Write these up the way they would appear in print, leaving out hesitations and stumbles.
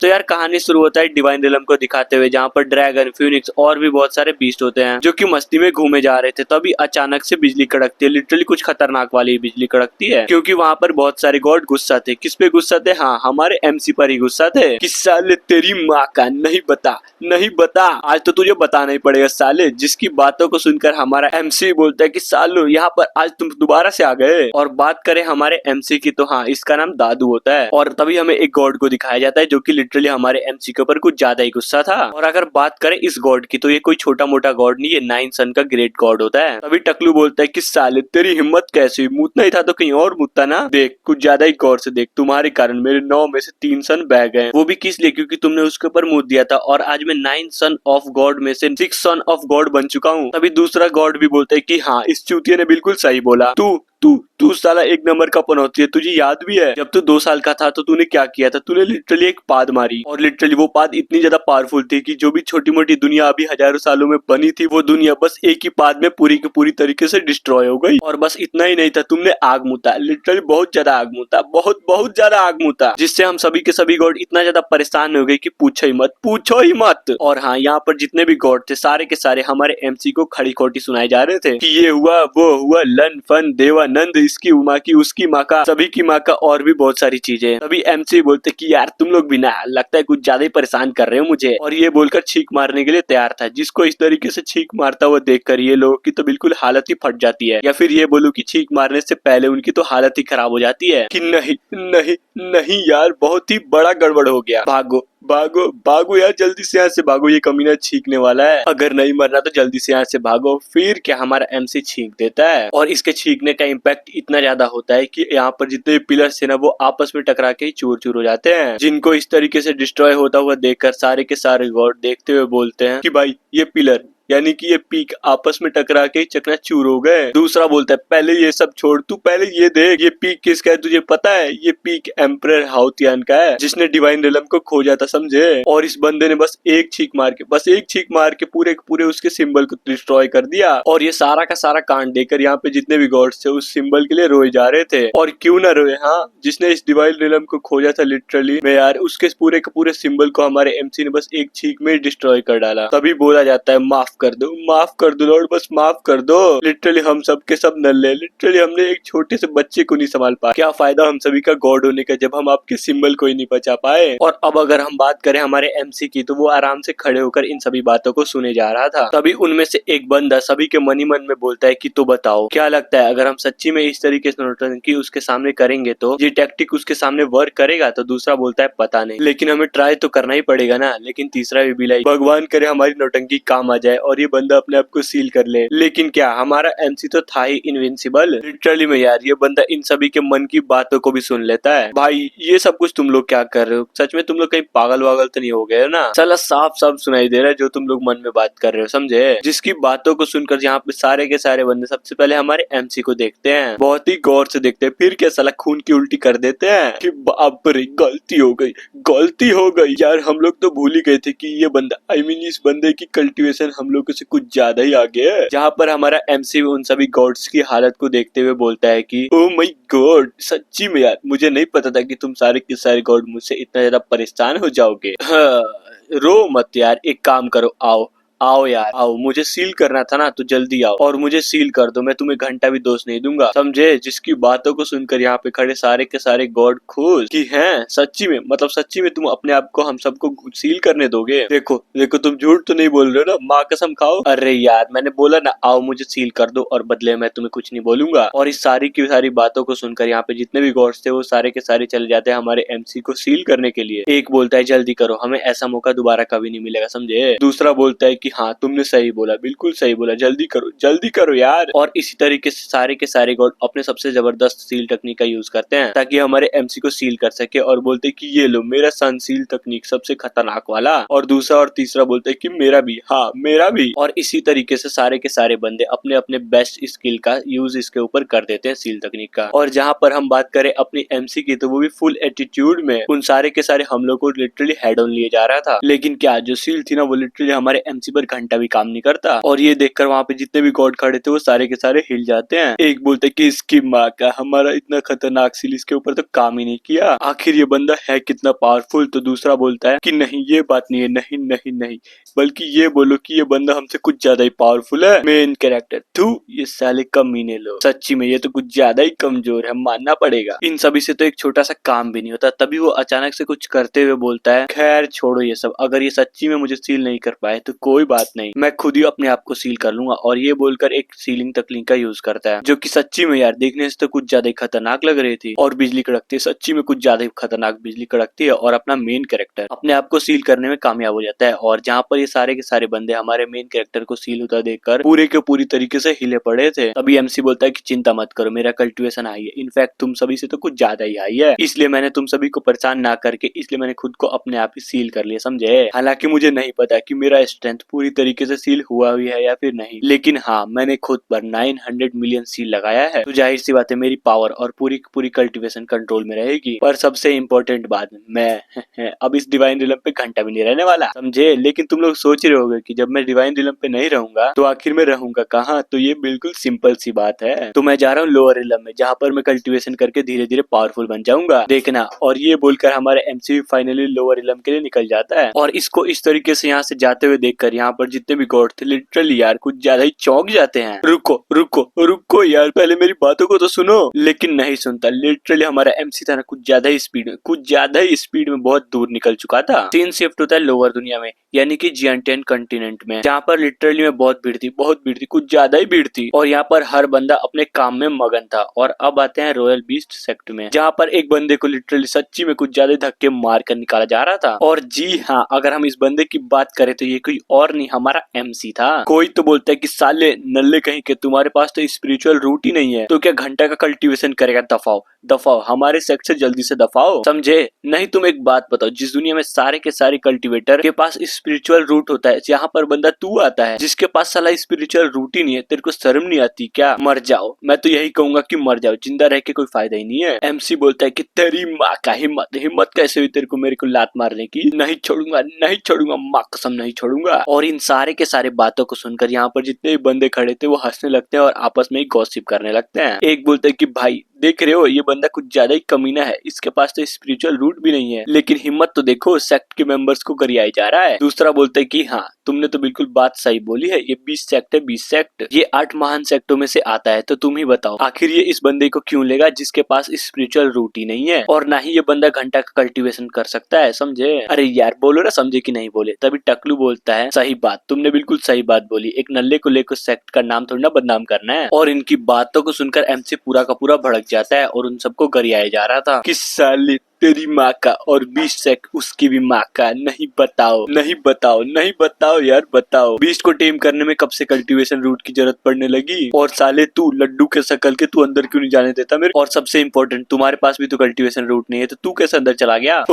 तो यार कहानी शुरू होता है डिवाइन रिलम को दिखाते हुए, जहाँ पर ड्रैगन, फ्यूनिक्स और भी बहुत सारे बीस्ट होते हैं जो कि मस्ती में घूमे जा रहे थे। तभी अचानक से बिजली कड़कती है, लिटरली कुछ खतरनाक वाली बिजली कड़कती है, क्योंकि वहाँ पर बहुत सारे गॉड गुस्सा थे। किस पे गुस्सा थे? हाँ, हमारे एमसी पर ही गुस्सा थे कि साले तेरी माँ का नहीं बता, आज तो तुझे बताना ही पड़ेगा साले। जिसकी बातों को सुनकर हमारा एमसी बोलता है कि सालो यहाँ पर आज तुम दोबारा से आ गए। और बात करें हमारे एमसी की तो हाँ, इसका नाम दादू होता है। और तभी हमें एक गॉड को दिखाया जाता है जो कि लिटरली हमारे एमसी के ऊपर कुछ ज्यादा ही गुस्सा था। और अगर बात करें इस गॉड की तो ये कोई छोटा मोटा गॉड नहीं, ये 9 सन का ग्रेट गॉड होता है। तभी टकलू बोलता है कि साले तेरी हिम्मत कैसी, मुतना ही था तो कहीं और मुतता ना। देख कुछ ज्यादा ही गौर से देख, तुम्हारे कारण मेरे 9 में से 3 सन बह गए, वो भी किस लिए? क्योंकि तुमने उसके ऊपर मुत दिया था। और आज मैं 9 सन ऑफ गॉड में से 6 सन ऑफ गॉड बन चुका हूँ। तभी दूसरा गॉड भी बोलता है कि हाँ, इस चूतिया ने बिल्कुल सही बोला। तू साला एक नंबर का पनौती है। तुझे याद भी है जब तू 2 साल का था तो तूने क्या किया था? तूने लिटरली एक पाद मारी, और लिटरली वो पाद इतनी ज्यादा पावरफुल थी कि जो भी छोटी मोटी दुनिया अभी हजारों सालों में बनी थी, वो दुनिया बस एक ही पाद में पूरी की पूरी तरीके से डिस्ट्रॉय हो गई। और बस इतना ही नहीं था, तुमने आग मुता, लिटरली बहुत ज्यादा आग मुता, बहुत ज्यादा आग मुता, जिससे हम सभी के सभी गॉड इतना ज्यादा परेशान हो गए कि पूछो ही मत। और हाँ, यहाँ पर जितने भी गॉड थे सारे के सारे हमारे एमसी को खड़ी खोटी सुनाए जा रहे थे कि ये हुआ, वो हुआ, लन फन देवानंद, इसकी माँ की, उसकी माँ का, सभी की माँ का, और भी बहुत सारी चीजें। तभी एमसी बोलते कि यार तुम लोग भी ना, लगता है कुछ ज्यादा ही परेशान कर रहे हो मुझे। और ये बोलकर छींक मारने के लिए तैयार था। जिसको इस तरीके से छींक मारता हुआ देखकर ये लोगों की तो बिल्कुल हालत ही फट जाती है, या फिर ये बोलूं कि छींक मारने से पहले उनकी तो हालत ही खराब हो जाती है कि नहीं यार, बहुत ही बड़ा गड़बड़ हो गया, भागो यार, जल्दी से यहाँ से भागो, ये कमीना छींकने वाला है, अगर नहीं मरना तो जल्दी से यहाँ से भागो। फिर क्या, हमारा एमसी छींक देता है, और इसके छींकने का इम्पैक्ट इतना ज्यादा होता है कि यहाँ पर जितने पिलर्स थे ना, वो आपस में टकरा के चूर चूर हो जाते हैं। जिनको इस तरीके से डिस्ट्रॉय होता हुआ देखकर सारे के सारे गॉड देखते हुए बोलते हैं कि भाई ये पिलर यानी कि ये पीक आपस में टकरा के चकनाचूर हो गए। दूसरा बोलता है पहले ये सब छोड़, तू पहले ये देख, ये पीक किसका है तुझे पता है? ये पीक एम्परर हाउतियान का है, जिसने डिवाइन रिलम को खोजा था, समझे? और इस बंदे ने बस एक छींक मार के पूरे उसके सिंबल को डिस्ट्रॉय कर दिया। और ये सारा का सारा कांड देकर यहाँ पे जितने भी गॉड्स थे उस सिंबल के लिए रोए जा रहे थे। और क्यों ना रोए, हाँ, जिसने इस डिवाइन रिलम को खोजा था लिटरली में यार, उसके पूरे के पूरे सिंबल को हमारे एमसी ने बस एक छींक में डिस्ट्रॉय कर डाला। तभी बोला जाता है माफ कर दो लॉर्ड, बस माफ कर दो। लिटरली हम सब के सब नल्ले, लिटरली हमने एक छोटे से बच्चे को नहीं संभाल पाया। क्या फायदा हम सभी का गॉड होने का जब हम आपके सिंबल को ही नहीं बचा पाए। और अब अगर हम बात करें हमारे एमसी की, तो वो आराम से खड़े होकर इन सभी बातों को सुने जा रहा था। तभी उनमें से एक बंदा सभी के मन ही मन में बोलता है कि तो बताओ क्या लगता है, अगर हम सच्ची में इस तरीके से नौटंकी उसके सामने करेंगे तो ये टैक्टिक उसके सामने वर्क करेगा? तो दूसरा बोलता है पता नहीं, लेकिन हमें ट्राई तो करना ही पड़ेगा ना। लेकिन तीसरा भी लाइक भगवान करे हमारी नौटंकी काम आ जाए और ये बंदा अपने आप को सील कर ले। लेकिन क्या, हमारा एमसी तो था ही इनविंसिबल। लिटरली में यार, ये बंदा इन सभी के मन की बातों को भी सुन लेता है। भाई ये सब कुछ तुम लोग क्या कर रहे हो? सच में तुम लोग कहीं पागल वागल तो नहीं हो गए ना? साला साफ साफ सुनाई दे रहा है जो तुम लोग मन में बात कर रहे हो, समझे? जिसकी बातों को सुनकर यहाँ पे सारे के सारे बंदे सबसे पहले हमारे एमसी को देखते हैं, बहुत ही गौर से देखते हैं, फिर क्या साला खून की उल्टी कर देते हैं कि बाप रे, गलती हो गई यार, हम लोग तो भूल ही गए थे कि ये बंदा, आई मीन इस बंदे की कल्टीवेशन हम लोगों से कुछ ज्यादा ही आगे है। जहाँ पर हमारा एमसी उन सभी गॉड्स की हालत को देखते हुए बोलता है कि ओ माय गॉड, सच्ची में यार मुझे नहीं पता था कि तुम सारे के सारे गॉड मुझसे इतना ज्यादा परेशान हो जाओगे। हाँ, रो मत यार, एक काम करो, आओ यार, आओ, मुझे सील करना था ना, तो जल्दी आओ और मुझे सील कर दो, मैं तुम्हें घंटा भी दोष नहीं दूंगा, समझे? जिसकी बातों को सुनकर यहाँ पे खड़े सारे के सारे गॉड खुश कि हैं सच्ची में, मतलब सच्ची में तुम अपने आप को हम सबको सील करने दोगे? देखो तुम झूठ तो नहीं बोल रहे हो ना, माँ कसम खाओ। अरे यार, मैंने बोला ना आओ मुझे सील कर दो और बदले में तुम्हें कुछ नहीं बोलूंगा। और इस सारी की सारी बातों को सुनकर यहाँ पे जितने भी गॉड्स थे वो सारे के सारे चले जाते हैं हमारे एमसी को सील करने के लिए। एक बोलता है जल्दी करो, हमें ऐसा मौका दोबारा कभी नहीं मिलेगा, समझे? दूसरा बोलता है कि हाँ तुमने सही बोला, बिल्कुल सही बोला, जल्दी करो यार। और इसी तरीके से सारे के सारे गॉड अपने सबसे जबरदस्त सील टेक्निक का यूज करते हैं ताकि हमारे एमसी को सील कर सके, और बोलते हैं कि ये लो मेरा सन सील टेक्निक सबसे खतरनाक वाला। और दूसरा और तीसरा बोलते हैं कि मेरा भी, हाँ मेरा भी। और इसी तरीके से सारे के सारे बंदे अपने अपने बेस्ट स्किल का यूज इसके ऊपर कर देते हैं सील टेक्निक का। और जहाँ पर हम बात करें अपनी एमसी की, तो वो भी फुल एटीट्यूड में उन सारे के सारे हमलों को लिटरली हेड ऑन लिए जा रहा था। लेकिन क्या, जो सील थी ना वो लिटरली हमारे एमसी पर भर घंटा भी काम नहीं करता। और ये देखकर वहाँ पे जितने भी गॉड खड़े थे वो सारे के सारे हिल जाते हैं। एक बोलते कि इसकी माँ का, हमारा इतना खतरनाक सील इसके ऊपर तो काम ही नहीं किया, आखिर ये बंदा है कितना पावरफुल। तो दूसरा बोलता है कि नहीं ये बात नहीं है, नहीं नहीं नहीं, बल्कि ये बोलो कि ये बंदा हमसे कुछ ज्यादा ही पावरफुल है। मेन कैरेक्टर, तू ये साले कमीने लोग, सच्ची में ये तो कुछ ज्यादा ही कमजोर है, मानना पड़ेगा। इन सभी से तो एक छोटा सा काम भी नहीं होता। तभी वो अचानक से कुछ करते हुए बोलता है, खैर छोड़ो ये सब, अगर ये सच्ची में मुझे सील नहीं कर पाए तो कोई बात नहीं, मैं खुद ही अपने आप को सील कर लूंगा। और ये बोलकर एक सीलिंग तकनीक का यूज करता है, जो कि सच्ची में यार देखने से तो कुछ ज्यादा ही खतरनाक लग रही थी। और बिजली कड़कती है, सच्ची में कुछ ज्यादा ही खतरनाक बिजली कड़कती है। और अपना मेन कैरेक्टर अपने आप को सील करने में कामयाब हो जाता है। और जहाँ पर ये सारे के सारे बंदे हमारे मेन कैरेक्टर को सील होता देखकर पूरे के पूरी तरीके से हिले पड़े थे। तभी एमसी बोलता है कि चिंता मत करो, मेरा कल्टिवेशन हाई है, इनफैक्ट तुम सभी से तो कुछ ज्यादा ही हाई है, इसलिए मैंने तुम सभी को परेशान ना करके इसलिए मैंने खुद को अपने आप ही सील कर लिया, समझे। हालांकि मुझे नहीं पता कि मेरा स्ट्रेंथ पूरी तरीके से सील हुआ हुई है या फिर नहीं, लेकिन हाँ मैंने खुद पर 900 मिलियन सील लगाया है, तो जाहिर सी बात है मेरी पावर और पूरी पूरी कल्टिवेशन कंट्रोल में रहेगी। पर सबसे इम्पोर्टेंट बात, मैं अब इस डिवाइन रिलम पे घंटा भी नहीं रहने वाला, समझे। लेकिन तुम लोग सोच रहे होगे कि जब मैं डिवाइन रिलम पे नहीं रहूंगा तो आखिर में रहूंगा कहाँ। तो ये बिल्कुल सिंपल सी बात है, तो मैं जा रहा हूँ लोअर रिलम में, जहाँ पर मैं कल्टिवेशन करके धीरे धीरे पावरफुल बन जाऊंगा, देखना। और ये बोलकर हमारे एमसी फाइनली लोअर रिलम के लिए निकल जाता है। और इसको इस तरीके से यहाँ से जाते हुए देखकर यहाँ पर जितने भी गॉड थे लिटरली यार कुछ ज्यादा ही चौंक जाते हैं। रुको रुको रुको यार, पहले मेरी बातों को तो सुनो। लेकिन नहीं सुनता, लिटरली हमारा एमसी था ना कुछ ज्यादा ही स्पीड में बहुत दूर निकल चुका था। सीन शिफ्ट होता है लोअर दुनिया में, यानी कि जियांटियन कॉन्टिनेंट में, जहाँ पर लिटरली में बहुत भीड़ थी, कुछ ज्यादा ही भीड़ थी। और यहाँ पर हर बंदा अपने काम में मगन था। और अब आते हैं रॉयल बीस्ट सेक्ट में, जहाँ पर एक बंदे को लिटरली सच्ची में कुछ ज्यादा धक्के मार कर निकाला जा रहा था। और जी हाँ, अगर हम इस बंदे की बात करें तो ये कोई और नहीं हमारा एमसी था। कोई तो बोलता है कि साले नल्ले कहीं के, तुम्हारे पास तो स्पिरिचुअल रूट ही नहीं है, तो क्या घंटा का कल्टीवेशन करेगा। दफाओ दफाओ, हमारे सेक्ट से जल्दी से दफाओ, समझे। नहीं तुम एक बात बताओ, जिस दुनिया में सारे के सारे कल्टीवेटर के पास स्पिरिचुअल रूट होता है, यहाँ पर बंदा तू आता है जिसके पास साला स्पिरिचुअल रूट ही नहीं है, तेरे को शर्म नहीं आती क्या। मर जाओ, मैं तो यही कहूंगा कि मर जाओ, जिंदा रह के कोई फायदा ही नहीं है। एमसी बोलता है कि तेरी माँ का हिम्मत कैसे हुई तेरे को मेरे को लात मारने की, नहीं छोड़ूंगा माँ कसम नहीं छोड़ूंगा। और इन सारे के सारे बातों को सुनकर यहाँ पर जितने भी बंदे खड़े थे वो हंसने लगते हैं और आपस में ही गॉसिप करने लगते हैं। एक बोलते हैं कि भाई देख रहे हो ये बंदा कुछ ज्यादा ही कमीना है, इसके पास तो स्पिरिचुअल रूट भी नहीं है, लेकिन हिम्मत तो देखो, सेक्ट के मेंबर्स को गरियाई जा रहा है। दूसरा बोलता है कि हाँ तुमने तो बिल्कुल बात सही बोली है, ये 20 सेक्ट है, 20 सेक्ट, ये 8 महान सेक्टों में से आता है, तो तुम ही बताओ आखिर ये इस बंदे को क्यों लेगा जिसके पास स्पिरिचुअल रूट ही नहीं है, और ना ही ये बंदा घंटा का कल्टीवेशन कर सकता है, समझे। अरे यार बोलो ना, समझे कि नहीं बोले। तभी टकलू बोलता है, सही बात, तुमने बिल्कुल सही बात बोली, एक नल्ले को लेकर सेक्ट का नाम थोड़ी ना बदनाम करना है। और इनकी बातों को सुनकर एमसी पूरा का पूरा भड़क जाता है और उन सबको गरियाया जा रहा था कि साले तेरी माँ का और 20 सेक्ट उसकी भी माँ का, नहीं बताओ यार बताओ। बीस्ट को टेम करने में कब से कल्टीवेशन रूट की जरूरत पड़ने लगी, और साले तू लड्डू के शकल के तू अंदर क्यों नहीं जाने देता मेरे। और सबसे इम्पोर्टेंट, तुम्हारे पास भी तो कल्टीवेशन रूट नहीं है, तो तू कैसे अंदर चला गया।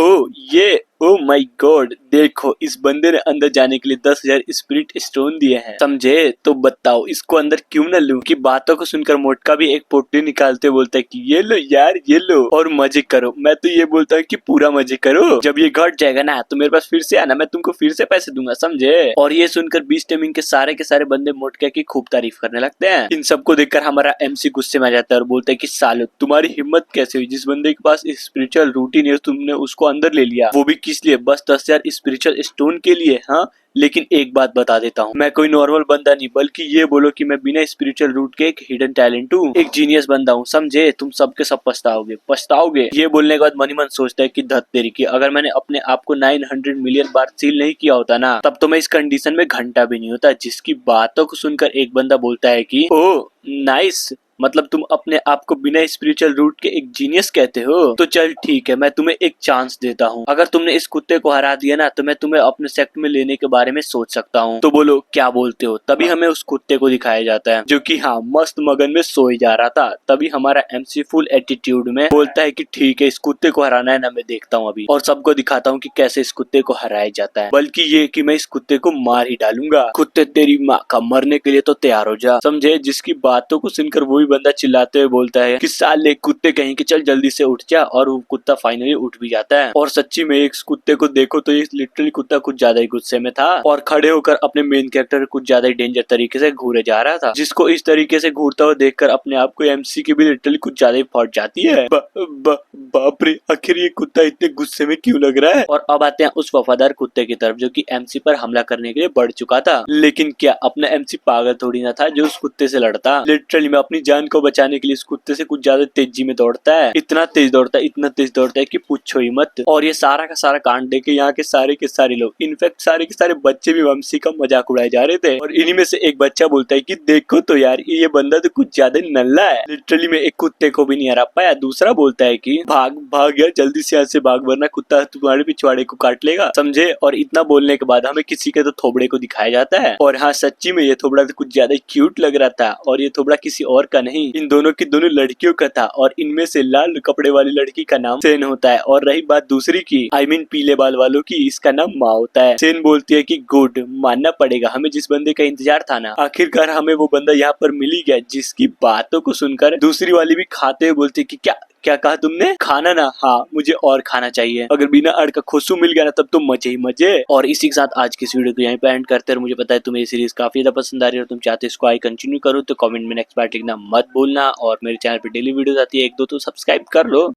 ओ माय गॉड, देखो इस बंदे ने अंदर जाने के लिए 10,000 स्पिरिट स्टोन दिए हैं, समझे। तो बताओ इसको अंदर क्यों न लूं। की बातों को सुनकर मोटका भी एक पोटली निकालते बोलता है कि ये लो यार ये लो और मजे करो। मैं तो ये बोलता हूँ कि पूरा मजे करो, जब ये घट जाएगा ना तो मेरे पास फिर से आना, मैं तुमको फिर से पैसे दूंगा, समझे। और ये सुनकर बीस्ट टेमिंग के सारे बंदे मोटका की खूब तारीफ करने लगते हैं। इन सबको देखकर हमारा एमसी गुस्से में आ जाता है और बोलता है कि सालो तुम्हारी हिम्मत कैसे हुई, जिस बंदे के पास स्पिरिचुअल रूट ही नहीं है तुमने उसको अंदर ले लिया, वो भी किस लिए, बस 10,000 स्पिरिचुअल स्टोन के लिए। हाँ लेकिन एक बात बता देता हूँ, मैं कोई नॉर्मल बंदा नहीं, बल्कि ये बोलो कि मैं बिना स्पिरिचुअल रूट के एक हिडन टैलेंट हूँ, एक जीनियस बंदा हूँ, समझे। तुम सबके सब पछताओगे। ये बोलने के बाद मन ही मन सोचता है कि धत तेरी की, अगर मैंने अपने आप को 900 मिलियन बार सील नहीं किया होता ना, तब तो मैं इस कंडीशन में घंटा भी नहीं होता। जिसकी बातों को सुनकर एक बंदा बोलता है कि ओ नाइस, मतलब तुम अपने आप को बिना स्पिरिचुअल रूट के एक जीनियस कहते हो। तो चल ठीक है, मैं तुम्हें एक चांस देता हूँ, अगर तुमने इस कुत्ते को हरा दिया ना तो मैं तुम्हें अपने सेक्ट में लेने के बारे में सोच सकता हूँ, तो बोलो क्या बोलते हो। तभी हमें उस कुत्ते को दिखाया जाता है जो कि हाँ मस्त मगन में सोई जा रहा था। तभी हमारा एमसी फुल एटीट्यूड में बोलता है कि ठीक है इस कुत्ते को हराना है ना, मैं देखता हूँ अभी और सबको दिखाता हूँ कि कैसे इस कुत्ते को हराया जाता है, बल्कि ये कि मैं इस कुत्ते को मार ही डालूंगा। कुत्ते तेरी माँ का, मरने के लिए तो तैयार हो जा, समझे। जिसकी बातों को सुनकर वो भी बंदा चिल्लाते हुए बोलता है कि साले कुत्ते कहीं के, चल जल्दी से उठ जा। और वो कुत्ता फाइनली उठ भी जाता है। और सच्ची में एक कुत्ते को देखो तो ये लिटरली कुत्ता कुछ ज्यादा ही गुस्से में था और खड़े होकर अपने मेन कैरेक्टर कुछ ज्यादा ही डेंजर तरीके से घूरे जा रहा था, जिसको इस तरीके से घूरता हुआ देखकर अपने आप को एमसी की भी लिटरली कुछ ज्यादा ही फट जाती है। बाप रे, आखिर ये कुत्ता इतने गुस्से में क्यों लग रहा है। और अब आते हैं उस वफादार कुत्ते की तरफ जो कि एमसी पर हमला करने के लिए बढ़ चुका था। लेकिन क्या अपना एमसी पागल थोड़ी ना था जो उस कुत्ते से लड़ता। लिटरली में अपनी जान को बचाने के लिए इस कुत्ते से कुछ ज्यादा तेजी में दौड़ता है। इतना तेज दौड़ता है कि पूछो ही मत। और ये सारा का सारा कांड देख के यहाँ के सारे लोग, इनफैक्ट सारे के सारे बच्चे भी एमसी का मजाक उड़ाए जा रहे थे। और इन्हीं में से एक बच्चा बोलता है कि देखो तो यार ये बंदा तो कुछ ज्यादा नल्ला है। लिटरली में एक कुत्ते को भी नहीं हरा पाया। दूसरा बोलता है कि भाग यार, जल्दी से यहाँ से भाग वरना कुत्ता तुम्हारे पिछवाड़े को काट लेगा, समझे। और इतना बोलने के बाद हमें किसी के तो थोबड़े को दिखाया जाता है। और हाँ, सच्ची में ये थोबड़ा तो कुछ ज्यादा क्यूट लग रहा था। और ये थोबड़ा किसी और का नहीं, इन दोनों की दोनों लड़कियों का था। और इनमें से लाल कपड़े वाली लड़की का नाम सेन होता है। और रही बात दूसरी की, आई मीन पीले बाल वालों की, इसका नाम माँ होता है। सेन बोलती है कि गुड, मानना पड़ेगा, हमें जिस बंदे का इंतजार था ना, आखिरकार हमें वो बंदा यहाँ पर मिल ही गया। जिसकी बातों को सुनकर दूसरी वाली भी खाते हुए बोलती है कि क्या कहा तुमने, खाना ना, हाँ मुझे और खाना चाहिए। अगर बिना अड़ का खुशू मिल गया ना तब तो मजे ही मजे। और इसी के साथ आज की इस वीडियो को यहीं पे एंड करते हैं। मुझे पता है तुम्हें ये सीरीज काफी ज्यादा पसंद आ रही है और तुम चाहते हो इसको आई कंटिन्यू करो, तो कमेंट में नेक्स्ट पार्ट लिखना मत भूलना। और मेरे चैनल पे डेली वीडियोस आती है, 1-2 तो सब्सक्राइब कर लो।